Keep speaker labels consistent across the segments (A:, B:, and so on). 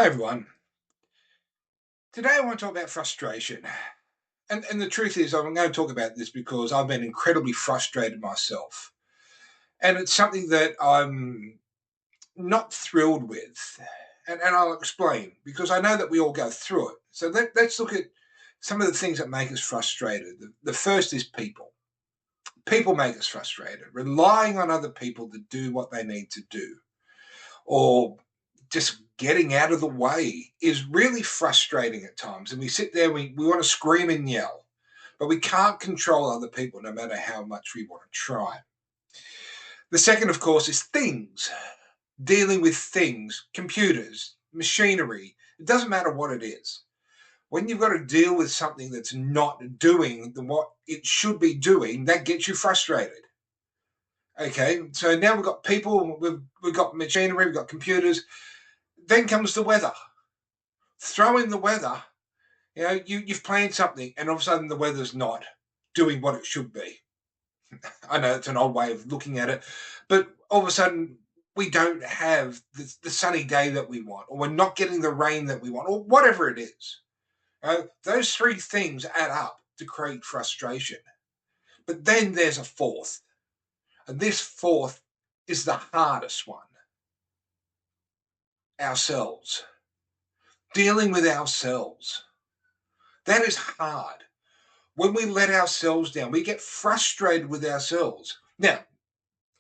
A: Hi everyone. Today I want to talk about frustration. And the truth is, I'm going to talk about this because I've been incredibly frustrated myself. And it's something that I'm not thrilled with. And I'll explain because I know that we all go through it. So let's look at some of the things that make us frustrated. The first is people. People make us frustrated, relying on other people to do what they need to do, or just getting out of the way is really frustrating at times. And we sit there, we want to scream and yell, but we can't control other people no matter how much we want to try. The second, of course, is things, dealing with things, computers, machinery. It doesn't matter what it is. When you've got to deal with something that's not doing what it should be doing, that gets you frustrated. Okay, so now we've got people, we've got machinery, we've got computers. Then comes the weather. Throw in the weather. You've planned something, and all of a sudden the weather's not doing what it should be. I know it's an old way of looking at it, but all of a sudden we don't have the sunny day that we want, or we're not getting the rain that we want, or whatever it is. Those three things add up to create frustration. But then there's a fourth, and this fourth is the hardest one: ourselves. Dealing with ourselves. That is hard. When we let ourselves down, we get frustrated with ourselves. Now,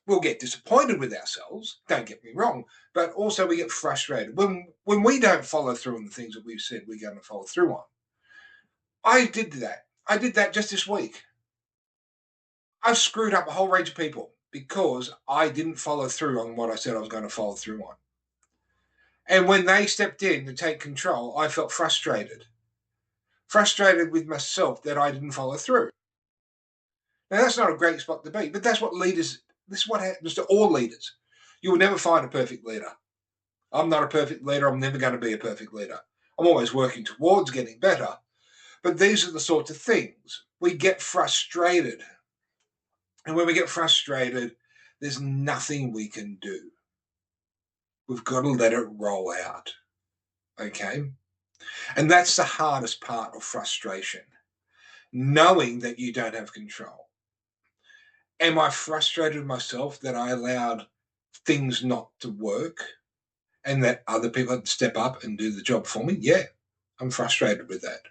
A: we'll get disappointed with ourselves, don't get me wrong, but also we get frustrated when we don't follow through on the things that we've said we're going to follow through on. I did that. I did that just this week. I've screwed up a whole range of people because I didn't follow through on what I said I was going to follow through on. And when they stepped in to take control, I felt frustrated. Frustrated with myself that I didn't follow through. Now, that's not a great spot to be, but this is what happens to all leaders. You will never find a perfect leader. I'm not a perfect leader. I'm never going to be a perfect leader. I'm always working towards getting better. But these are the sorts of things. We get frustrated. And when we get frustrated, there's nothing we can do. We've got to let it roll out. Okay? And that's the hardest part of frustration, knowing that you don't have control. Am I frustrated with myself that I allowed things not to work and that other people had to step up and do the job for me? Yeah, I'm frustrated with that.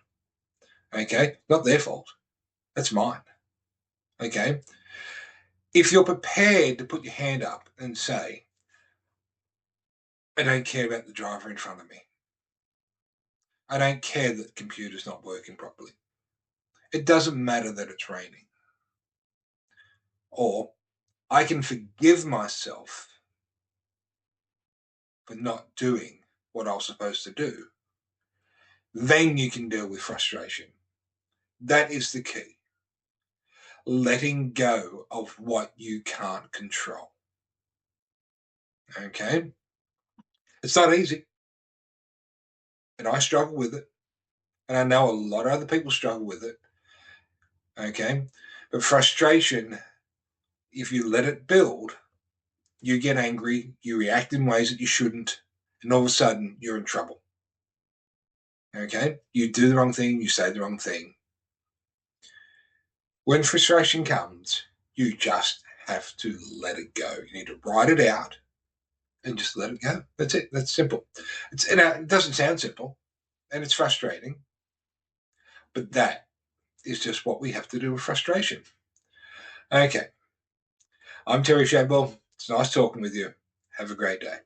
A: Okay, not their fault. That's mine. Okay. If you're prepared to put your hand up and say, I don't care about the driver in front of me. I don't care that the computer's not working properly. It doesn't matter that it's raining. Or I can forgive myself for not doing what I was supposed to do. Then you can deal with frustration. That is the key. Letting go of what you can't control. Okay? It's not easy. And I struggle with it. And I know a lot of other people struggle with it. Okay? But frustration, if you let it build, you get angry, you react in ways that you shouldn't, and all of a sudden you're in trouble. Okay? You do the wrong thing, you say the wrong thing. When frustration comes, you just have to let it go. You need to write it out and just let it go. That's it. That's simple. It doesn't sound simple, and it's frustrating, but that is just what we have to do with frustration. Okay. I'm Terry Shadwell. It's nice talking with you. Have a great day.